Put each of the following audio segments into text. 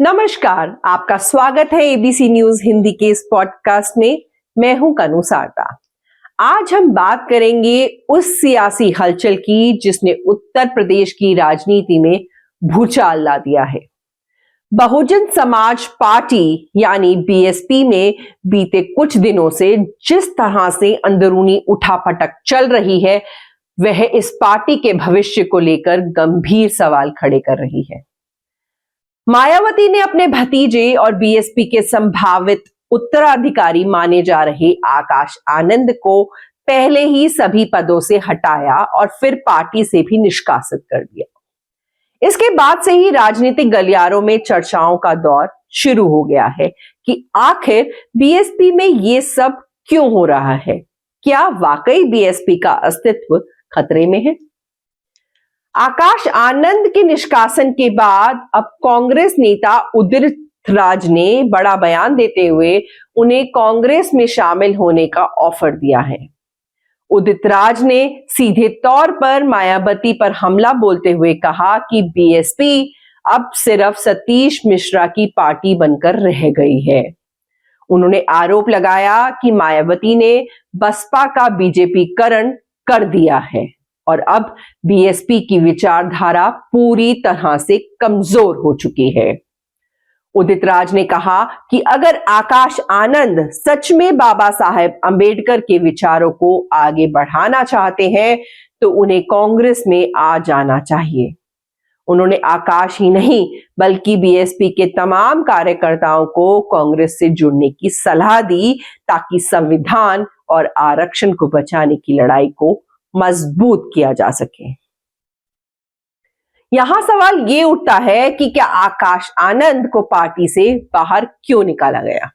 नमस्कार, आपका स्वागत है एबीसी न्यूज हिंदी के इस पॉडकास्ट में। मैं हूं कनु सारदा। आज हम बात करेंगे उस सियासी हलचल की जिसने उत्तर प्रदेश की राजनीति में भूचाल ला दिया है। बहुजन समाज पार्टी यानी बीएसपी में बीते कुछ दिनों से जिस तरह से अंदरूनी उठापटक चल रही है, वह इस पार्टी के भविष्य को लेकर गंभीर सवाल खड़े कर रही है। मायावती ने अपने भतीजे और बीएसपी के संभावित उत्तराधिकारी माने जा रहे आकाश आनंद को पहले ही सभी पदों से हटाया और फिर पार्टी से भी निष्कासित कर दिया। इसके बाद से ही राजनीतिक गलियारों में चर्चाओं का दौर शुरू हो गया है कि आखिर बीएसपी में ये सब क्यों हो रहा है। क्या वाकई बीएसपी का अस्तित्व खतरे में है? आकाश आनंद के निष्कासन के बाद अब कांग्रेस नेता उदित राज ने बड़ा बयान देते हुए उन्हें कांग्रेस में शामिल होने का ऑफर दिया है। उदित राज ने सीधे तौर पर मायावती पर हमला बोलते हुए कहा कि बीएसपी अब सिर्फ सतीश मिश्रा की पार्टी बनकर रह गई है। उन्होंने आरोप लगाया कि मायावती ने बसपा का बीजेपीकरण कर दिया है और अब बीएसपी की विचारधारा पूरी तरह से कमजोर हो चुकी है। उदित राज ने कहा कि अगर आकाश आनंद सच में बाबा साहेब अंबेडकर के विचारों को आगे बढ़ाना चाहते हैं तो उन्हें कांग्रेस में आ जाना चाहिए। उन्होंने आकाश ही नहीं बल्कि बीएसपी के तमाम कार्यकर्ताओं को कांग्रेस से जुड़ने की सलाह दी ताकि संविधान और आरक्षण को बचाने की लड़ाई को मजबूत किया जा सके। यहां सवाल ये उठता है कि क्या आकाश आनंद को पार्टी से बाहर क्यों निकाला गया?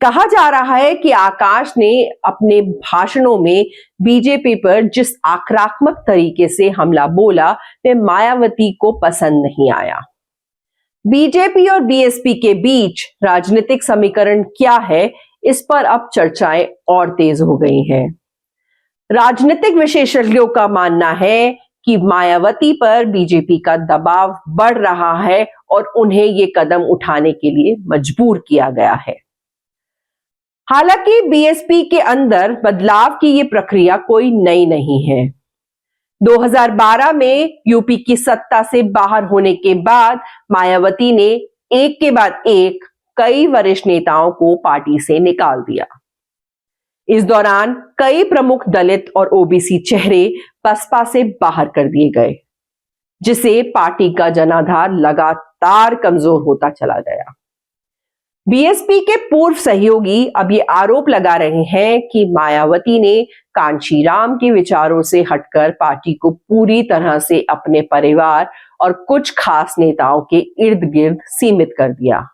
कहा जा रहा है कि आकाश ने अपने भाषणों में बीजेपी पर जिस आक्रामक तरीके से हमला बोला वह मायावती को पसंद नहीं आया। बीजेपी और बीएसपी के बीच राजनीतिक समीकरण क्या है, इस पर अब चर्चाएं और तेज हो गई हैं। राजनीतिक विशेषज्ञों का मानना है कि मायावती पर बीजेपी का दबाव बढ़ रहा है और उन्हें ये कदम उठाने के लिए मजबूर किया गया है। हालांकि बीएसपी के अंदर बदलाव की ये प्रक्रिया कोई नई नहीं है। 2012 में यूपी की सत्ता से बाहर होने के बाद मायावती ने एक के बाद एक कई वरिष्ठ नेताओं को पार्टी से निकाल दिया। इस दौरान कई प्रमुख दलित और ओबीसी चेहरे बसपा से बाहर कर दिए गए, जिससे पार्टी का जनाधार लगातार कमजोर होता चला गया। बीएसपी के पूर्व सहयोगी अब ये आरोप लगा रहे हैं कि मायावती ने कांशीराम के विचारों से हटकर पार्टी को पूरी तरह से अपने परिवार और कुछ खास नेताओं के इर्द गिर्द सीमित कर दिया।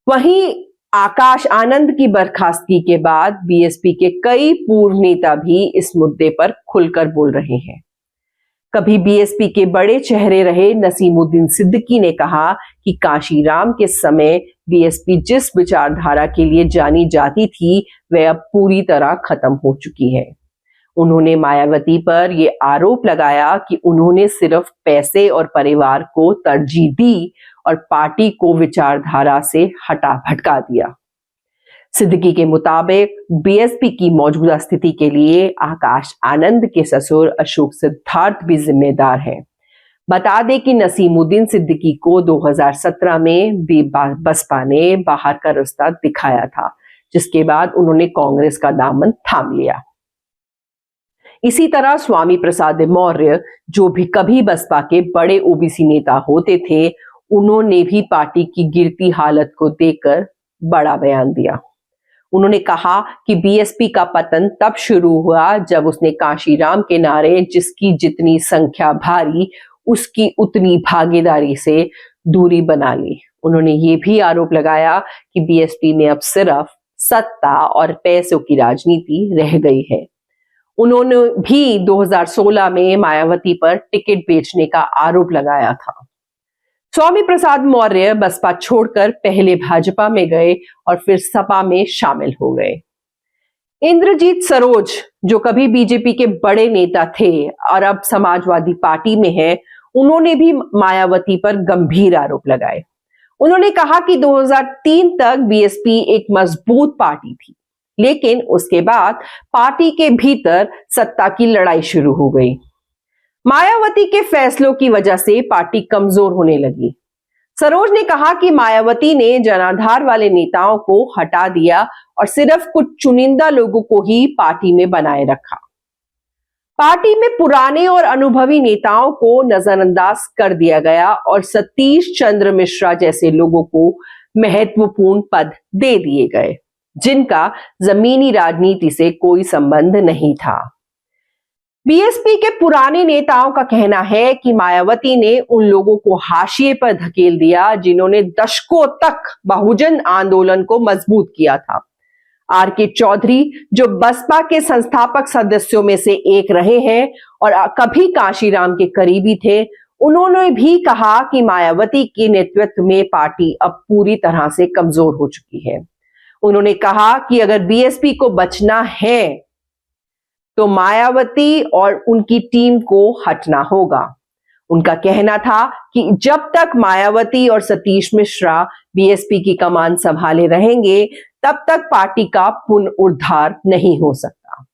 वहीं आकाश आनंद की बर्खास्तगी के बाद बीएसपी के कई पूर्व नेता भी इस मुद्दे पर खुलकर बोल रहे हैं। कभी बीएसपी के बड़े चेहरे रहे नसीमुद्दीन सिद्दीकी ने कहा कि कांशीराम के समय बीएसपी जिस विचारधारा के लिए जानी जाती थी वह अब पूरी तरह खत्म हो चुकी है। उन्होंने मायावती पर यह आरोप लगाया कि उन्होंने सिर्फ पैसे और परिवार को तरजीह दी और पार्टी को विचारधारा से हटा भटका दिया। सिद्दीकी के मुताबिक बीएसपी की मौजूदा स्थिति के लिए आकाश आनंद के ससुर अशोक सिद्धार्थ भी जिम्मेदार हैं। बता दें कि नसीमुद्दीन सिद्दीकी को 2017 में बसपा ने बाहर का रास्ता दिखाया था, जिसके बाद उन्होंने कांग्रेस का दामन थाम लिया। इसी तरह स्वामी प्रसाद मौर्य, जो भी कभी बसपा के बड़े ओबीसी नेता होते थे, उन्होंने भी पार्टी की गिरती हालत को देखकर बड़ा बयान दिया। उन्होंने कहा कि बीएसपी का पतन तब शुरू हुआ जब उसने कांशीराम के नारे जिसकी जितनी संख्या भारी उसकी उतनी भागीदारी से दूरी बना ली। उन्होंने ये भी आरोप लगाया कि बीएसपी में अब सिर्फ सत्ता और पैसों की राजनीति रह गई है। उन्होंने भी 2016 में मायावती पर टिकट बेचने का आरोप लगाया था। स्वामी प्रसाद मौर्य बसपा छोड़कर पहले भाजपा में गए और फिर सपा में शामिल हो गए। इंद्रजीत सरोज, जो कभी बीजेपी के बड़े नेता थे और अब समाजवादी पार्टी में हैं, उन्होंने भी मायावती पर गंभीर आरोप लगाए। उन्होंने कहा कि 2003 तक बीएसपी एक मजबूत पार्टी थी, लेकिन उसके बाद पार्टी के भीतर सत्ता की लड़ाई शुरू हो गई। मायावती के फैसलों की वजह से पार्टी कमजोर होने लगी। सरोज ने कहा कि मायावती ने जनाधार वाले नेताओं को हटा दिया और सिर्फ कुछ चुनिंदा लोगों को ही पार्टी में बनाए रखा। पार्टी में पुराने और अनुभवी नेताओं को नजरअंदाज कर दिया गया और सतीश चंद्र मिश्रा जैसे लोगों को महत्वपूर्ण पद दे दिए गए, जिनका जमीनी राजनीति से कोई संबंध नहीं था। बीएसपी के पुराने नेताओं का कहना है कि मायावती ने उन लोगों को हाशिए पर धकेल दिया जिन्होंने दशकों तक बहुजन आंदोलन को मजबूत किया था। आर.के. चौधरी, जो बसपा के संस्थापक सदस्यों में से एक रहे हैं और कभी कांशीराम के करीबी थे, उन्होंने भी कहा कि मायावती के नेतृत्व में पार्टी अब पूरी तरह से कमजोर हो चुकी है। उन्होंने कहा कि अगर बीएसपी को बचना है तो मायावती और उनकी टीम को हटना होगा। उनका कहना था कि जब तक मायावती और सतीश मिश्रा बीएसपी की कमान संभाले रहेंगे, तब तक पार्टी का पुनरुद्धार नहीं हो सकता।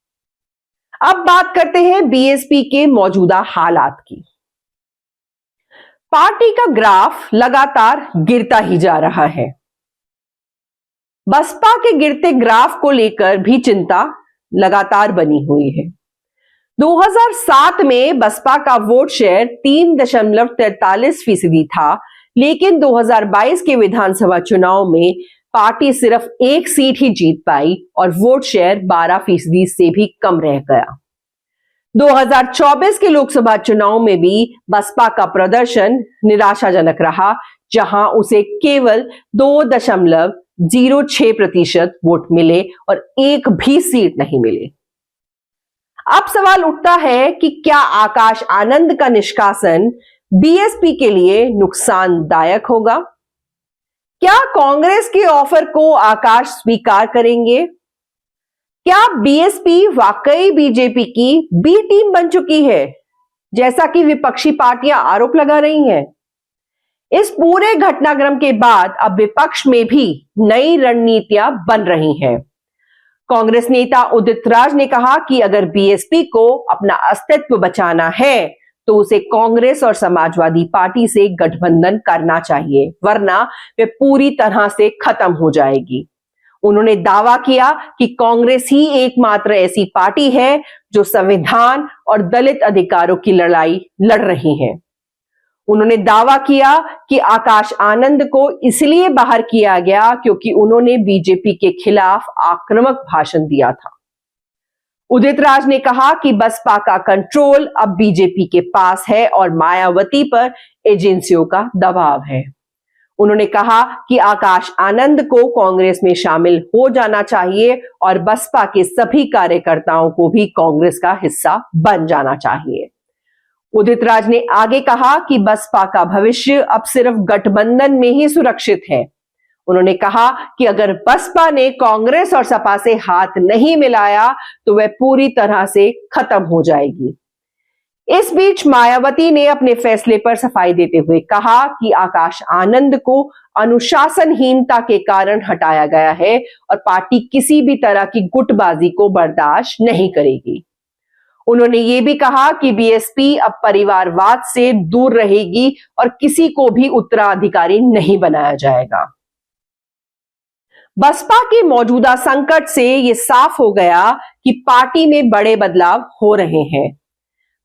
अब बात करते हैं बीएसपी के मौजूदा हालात की। पार्टी का ग्राफ लगातार गिरता ही जा रहा है। बसपा के गिरते ग्राफ को लेकर भी चिंता लगातार बनी हुई है। 2007 में बसपा का वोट शेयर 3.43% था, लेकिन 2022 के विधानसभा चुनाव में पार्टी सिर्फ एक सीट ही जीत पाई और वोट शेयर 12% से भी कम रह गया। 2024 के लोकसभा चुनाव में भी बसपा का प्रदर्शन निराशाजनक रहा, जहां उसे केवल 2.06% वोट मिले और एक भी सीट नहीं मिले। अब सवाल उठता है कि क्या आकाश आनंद का निष्कासन बीएसपी के लिए नुकसानदायक होगा? क्या कांग्रेस के ऑफर को आकाश स्वीकार करेंगे? क्या बीएसपी वाकई बीजेपी की बी टीम बन चुकी है, जैसा कि विपक्षी पार्टियां आरोप लगा रही हैं? इस पूरे घटनाक्रम के बाद अब विपक्ष में भी नई रणनीतियां बन रही हैं। कांग्रेस नेता उदित राज ने कहा कि अगर बीएसपी को अपना अस्तित्व बचाना है तो उसे कांग्रेस और समाजवादी पार्टी से गठबंधन करना चाहिए, वरना वे पूरी तरह से खत्म हो जाएगी। उन्होंने दावा किया कि कांग्रेस ही एकमात्र ऐसी पार्टी है जो संविधान और दलित अधिकारों की लड़ाई लड़ रही है। उन्होंने दावा किया कि आकाश आनंद को इसलिए बाहर किया गया क्योंकि उन्होंने बीजेपी के खिलाफ आक्रामक भाषण दिया था। उदित राज ने कहा कि बसपा का कंट्रोल अब बीजेपी के पास है और मायावती पर एजेंसियों का दबाव है। उन्होंने कहा कि आकाश आनंद को कांग्रेस में शामिल हो जाना चाहिए और बसपा के सभी कार्यकर्ताओं को भी कांग्रेस का हिस्सा बन जाना चाहिए। उदित राज ने आगे कहा कि बसपा का भविष्य अब सिर्फ गठबंधन में ही सुरक्षित है। उन्होंने कहा कि अगर बसपा ने कांग्रेस और सपा से हाथ नहीं मिलाया तो वह पूरी तरह से खत्म हो जाएगी। इस बीच मायावती ने अपने फैसले पर सफाई देते हुए कहा कि आकाश आनंद को अनुशासनहीनता के कारण हटाया गया है और पार्टी किसी भी तरह की गुटबाजी को बर्दाश्त नहीं करेगी। उन्होंने ये भी कहा कि बीएसपी अब परिवारवाद से दूर रहेगी और किसी को भी उत्तराधिकारी नहीं बनाया जाएगा। बसपा के मौजूदा संकट से यह साफ हो गया कि पार्टी में बड़े बदलाव हो रहे हैं।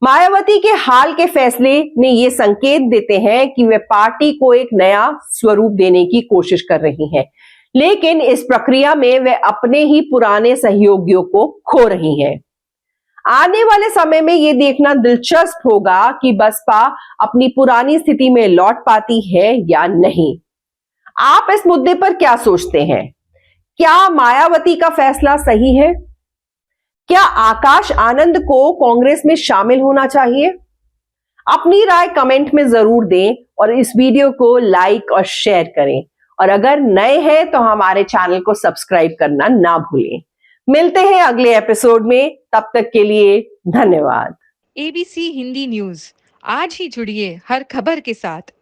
मायावती के हाल के फैसले ने यह संकेत देते हैं कि वे पार्टी को एक नया स्वरूप देने की कोशिश कर रही हैं, लेकिन इस प्रक्रिया में वे अपने ही पुराने सहयोगियों को खो रही हैं। आने वाले समय में यह देखना दिलचस्प होगा कि बसपा अपनी पुरानी स्थिति में लौट पाती है या नहीं। आप इस मुद्दे पर क्या सोचते हैं? क्या मायावती का फैसला सही है? क्या आकाश आनंद को कांग्रेस में शामिल होना चाहिए? अपनी राय कमेंट में जरूर दें और इस वीडियो को लाइक और शेयर करें। और अगर नए हैं तो हमारे चैनल को सब्सक्राइब करना ना भूलें। मिलते हैं अगले एपिसोड में, तब तक के लिए धन्यवाद। ABC हिंदी न्यूज, आज ही जुड़िए हर खबर के साथ